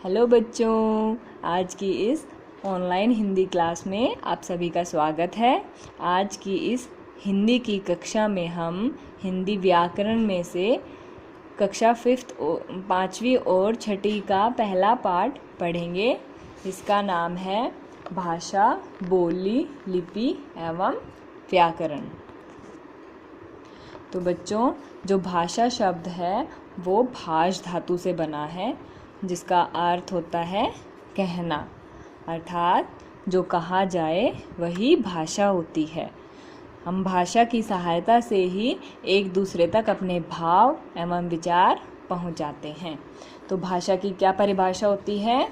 Hello बच्चों, आज की इस ऑनलाइन हिंदी क्लास में आप सभी का स्वागत है। आज की इस हिंदी की कक्षा में हम हिंदी व्याकरण में से कक्षा 5वीं और 6ठी का पहला पाठ पढ़ेंगे। इसका नाम है भाषा, बोली, लिपि एवं व्याकरण। तो बच्चों, जो भाषा शब्द है वो भाष धातु से बना है, जिसका अर्थ होता है कहना, अर्थात जो कहा जाए वही भाषा होती है। हम भाषा की सहायता से ही एक दूसरे तक अपने भाव एवं विचार पहुंचाते हैं। तो भाषा की क्या परिभाषा होती है?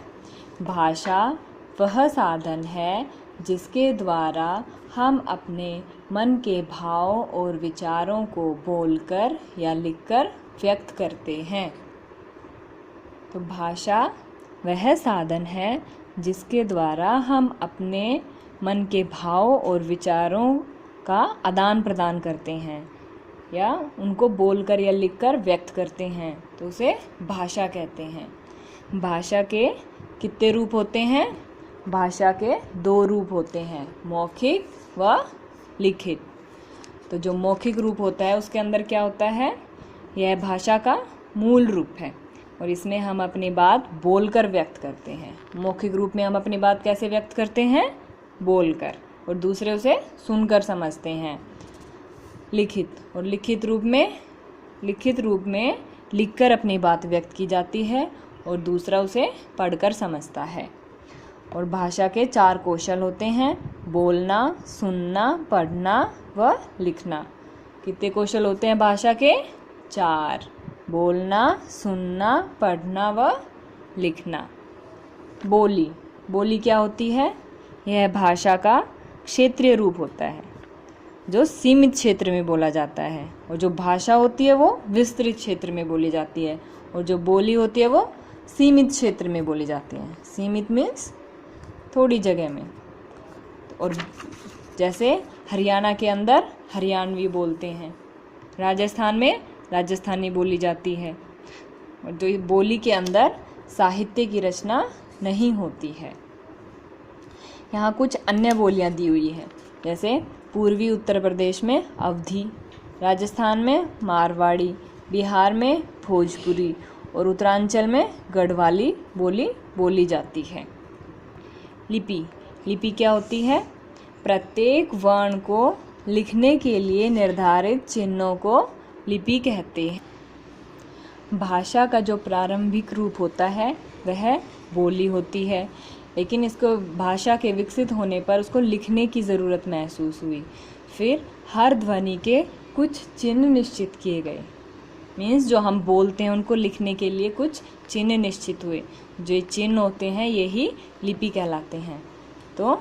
भाषा वह साधन है जिसके द्वारा हम अपने मन के भाव और विचारों को बोलकर या लिखकर व्यक्त करते हैं। तो भाषा वह साधन है जिसके द्वारा हम अपने मन के भाव और विचारों का आदान प्रदान करते हैं या उनको बोलकर या लिखकर व्यक्त करते हैं, तो उसे भाषा कहते हैं। भाषा के कितने रूप होते हैं? भाषा के 2 रूप होते हैं, मौखिक व लिखित। तो जो मौखिक रूप होता है उसके अंदर क्या होता है? यह भाषा का मूल रूप है और इसमें हम अपनी बात बोलकर व्यक्त करते हैं। मौखिक रूप में हम अपनी बात कैसे व्यक्त करते हैं? बोलकर, और दूसरे उसे सुनकर समझते हैं। लिखित रूप में लिखकर अपनी बात व्यक्त की जाती है और दूसरा उसे पढ़कर समझता है। और भाषा के 4 कौशल होते हैं, बोलना, सुनना, पढ़ना व लिखना। कितने कौशल होते हैं भाषा के? 4। बोलना, सुनना, पढ़ना व लिखना। बोली क्या होती है? यह भाषा का क्षेत्रीय रूप होता है जो सीमित क्षेत्र में बोला जाता है, और जो भाषा होती है वो विस्तृत क्षेत्र में बोली जाती है, और जो बोली होती है वो सीमित क्षेत्र में बोली जाती है। सीमित मीन्स थोड़ी जगह में। और जैसे हरियाणा के अंदर हरियाणवी बोलते हैं, राजस्थान में राजस्थानी बोली जाती है, और जो बोली के अंदर साहित्य की रचना नहीं होती है। यहाँ कुछ अन्य बोलियाँ दी हुई हैं, जैसे पूर्वी उत्तर प्रदेश में अवधी, राजस्थान में मारवाड़ी, बिहार में भोजपुरी और में गढ़वाली बोली बोली जाती है। लिपि क्या होती है? प्रत्येक वर्ण को लिखने के लिए निर्धारित चिन्हों को लिपि कहते हैं। भाषा का जो प्रारंभिक रूप होता है वह बोली होती है, लेकिन इसको भाषा के विकसित होने पर उसको लिखने की ज़रूरत महसूस हुई। फिर हर ध्वनि के कुछ चिन्ह निश्चित किए गए, मीन्स जो हम बोलते हैं उनको लिखने के लिए कुछ चिन्ह निश्चित हुए। जो चिन्ह होते हैं यही लिपि कहलाते हैं। तो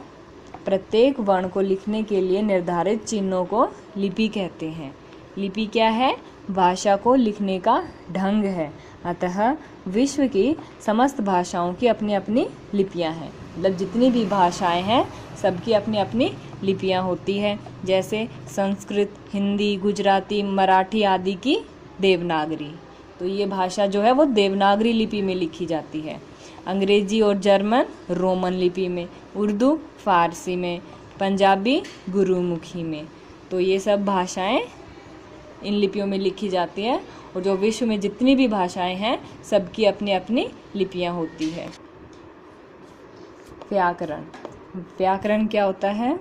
प्रत्येक वर्ण को लिखने के लिए निर्धारित चिन्हों को लिपि कहते हैं। लिपि क्या है? भाषा को लिखने का ढंग है। अतः विश्व की समस्त भाषाओं की अपनी अपनी लिपियां हैं। मतलब जितनी भी भाषाएं हैं सबकी अपनी अपनी लिपियां होती है। जैसे संस्कृत, हिंदी, गुजराती, मराठी आदि की देवनागरी। तो ये भाषा जो है वो देवनागरी लिपि में लिखी जाती है। अंग्रेजी और जर्मन रोमन लिपि में, उर्दू फारसी में, पंजाबी गुरुमुखी में। तो ये सब भाषाएं इन लिपियों में लिखी जाती है, और जो विश्व में जितनी भी भाषाएं हैं सबकी अपनी अपनी लिपियां होती है। व्याकरण क्या होता है?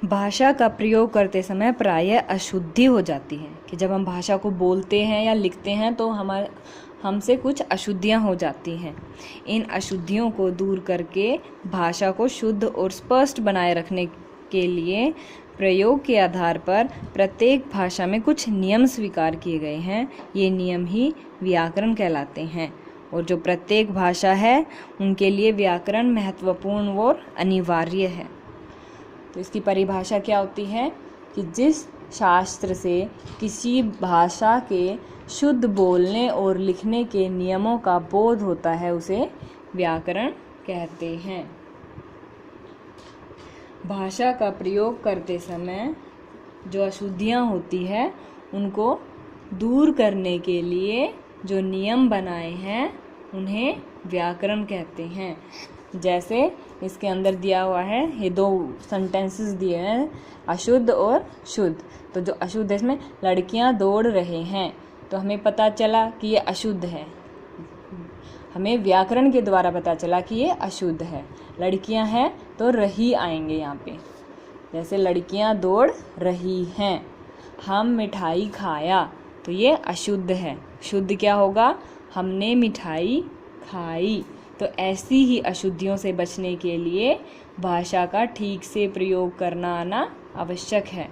भाषा का प्रयोग करते समय प्रायः अशुद्धि हो जाती है, कि जब हम भाषा को बोलते हैं या लिखते हैं तो हमसे कुछ अशुद्धियाँ हो जाती हैं। इन अशुद्धियों को दूर करके भाषा को शुद्ध और स्पष्ट बनाए रखने के लिए प्रयोग के आधार पर प्रत्येक भाषा में कुछ नियम स्वीकार किए गए हैं। ये नियम ही व्याकरण कहलाते हैं, और जो प्रत्येक भाषा है उनके लिए व्याकरण महत्वपूर्ण और अनिवार्य है। तो इसकी परिभाषा क्या होती है कि जिस शास्त्र से किसी भाषा के शुद्ध बोलने और लिखने के नियमों का बोध होता है उसे व्याकरण कहते हैं। भाषा का प्रयोग करते समय जो अशुद्धियाँ होती है उनको दूर करने के लिए जो नियम बनाए हैं उन्हें व्याकरण कहते हैं। जैसे इसके अंदर दिया हुआ है, ये 2 सेंटेंसेस दिए हैं, अशुद्ध और शुद्ध। तो जो अशुद्ध है इसमें लड़कियां दौड़ रहे हैं, तो हमें पता चला कि ये अशुद्ध है। हमें व्याकरण के द्वारा पता चला कि ये अशुद्ध है। लड़कियां हैं तो रही आएंगे यहाँ पे। जैसे लड़कियां दौड़ रही हैं। हम मिठाई खाया, तो ये अशुद्ध है। शुद्ध क्या होगा? हमने मिठाई खाई। तो ऐसी ही अशुद्धियों से बचने के लिए भाषा का ठीक से प्रयोग करना आना आवश्यक है।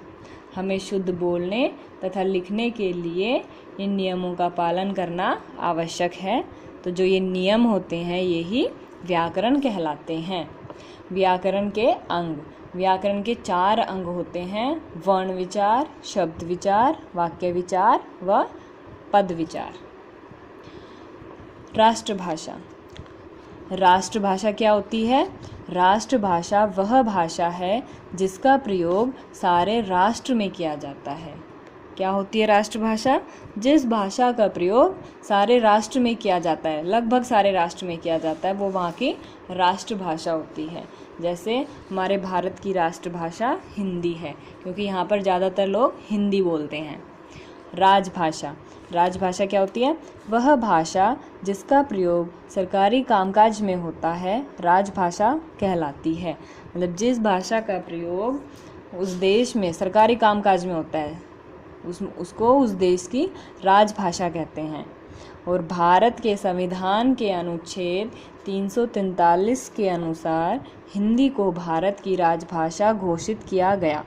हमें शुद्ध बोलने तथा लिखने के लिए इन नियमों का पालन करना आवश्यक है। तो जो ये नियम होते हैं यही व्याकरण कहलाते हैं। व्याकरण के अंग, व्याकरण के 4 अंग होते हैं: वर्ण विचार, शब्द विचार, वाक्य विचार व पद विचार। राष्ट्रभाषा। राष्ट्रभाषा क्या होती है? राष्ट्रभाषा वह भाषा है जिसका प्रयोग सारे राष्ट्र में किया जाता है। क्या होती है राष्ट्रभाषा? जिस भाषा का प्रयोग सारे राष्ट्र में किया जाता है, लगभग सारे राष्ट्र में किया जाता है, वो वहाँ की राष्ट्रभाषा होती है। जैसे हमारे भारत की राष्ट्रभाषा हिंदी है, क्योंकि यहाँ पर ज़्यादातर लोग हिंदी बोलते हैं। राजभाषा। राजभाषा क्या होती है? वह भाषा जिसका प्रयोग सरकारी कामकाज में होता है, राजभाषा कहलाती है। मतलब जिस भाषा का प्रयोग उस देश में सरकारी कामकाज में होता है, उसको उस देश की राजभाषा कहते हैं। और भारत के संविधान के अनुच्छेद 343 के अनुसार हिंदी को भारत की राजभाषा घोषित किया गया।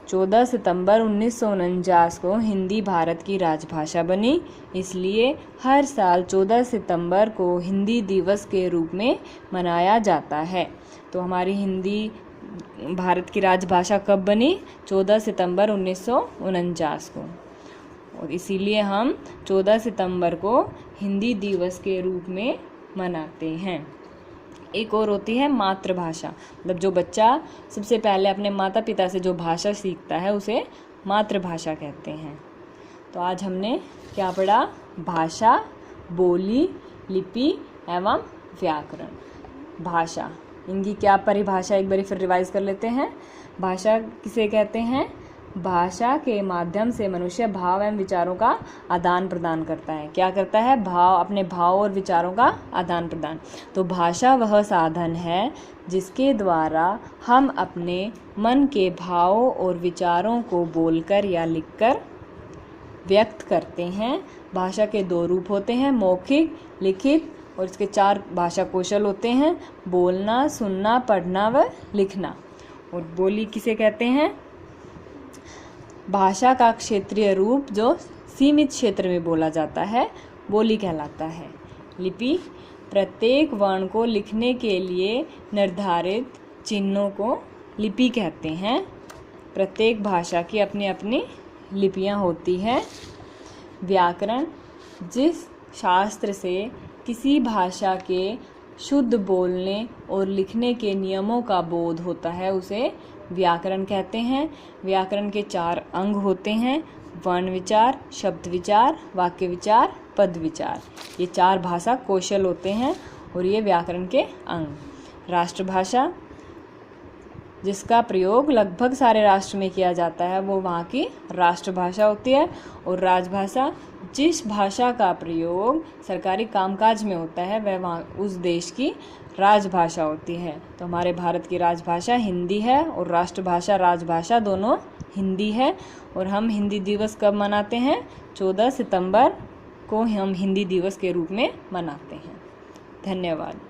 14 सितंबर 1949 को हिंदी भारत की राजभाषा बनी। इसलिए हर साल 14 सितंबर को हिंदी दिवस के रूप में मनाया जाता है। तो हमारी हिंदी भारत की राजभाषा कब बनी? 14 सितंबर 1949 को। और इसीलिए हम 14 सितंबर को हिंदी दिवस के रूप में मनाते हैं। एक और होती है मातृभाषा। मतलब जो बच्चा सबसे पहले अपने माता पिता से जो भाषा सीखता है उसे मातृभाषा कहते हैं। तो आज हमने क्या पढ़ा? भाषा, बोली, लिपि एवं व्याकरण। भाषा, इनकी क्या परिभाषा एक बार फिर रिवाइज कर लेते हैं। भाषा किसे कहते हैं? भाषा के माध्यम से मनुष्य भाव एवं विचारों का आदान प्रदान करता है। क्या करता है? अपने भाव और विचारों का आदान प्रदान। तो भाषा वह साधन है जिसके द्वारा हम अपने मन के भावों और विचारों को बोलकर या लिखकर व्यक्त करते हैं। भाषा के 2 रूप होते हैं, मौखिक, लिखित, और इसके 4 भाषा कौशल होते हैं: बोलना, सुनना, पढ़ना व लिखना। और बोली किसे कहते हैं? भाषा का क्षेत्रीय रूप जो सीमित क्षेत्र में बोला जाता है, बोली कहलाता है। लिपि, प्रत्येक वर्ण को लिखने के लिए निर्धारित चिन्हों को लिपि कहते हैं। प्रत्येक भाषा की अपनी अपनी लिपियां होती हैं। व्याकरण, जिस शास्त्र से किसी भाषा के शुद्ध बोलने और लिखने के नियमों का बोध होता है उसे व्याकरण कहते हैं। व्याकरण के 4 अंग होते हैं: वर्ण विचार, शब्द विचार, वाक्य विचार, पद विचार। ये 4 भाषा कौशल होते हैं और ये व्याकरण के अंग। राष्ट्रभाषा, जिसका प्रयोग लगभग सारे राष्ट्र में किया जाता है, वो वहाँ की राष्ट्रभाषा होती है। और राजभाषा, जिस भाषा का प्रयोग सरकारी कामकाज में होता है, वह वहाँ उस देश की राजभाषा होती है। तो हमारे भारत की राजभाषा हिंदी है और राष्ट्रभाषा राजभाषा दोनों हिंदी है। और हम हिंदी दिवस कब मनाते हैं? 14 सितंबर को हम हिंदी दिवस के रूप में मनाते हैं। धन्यवाद।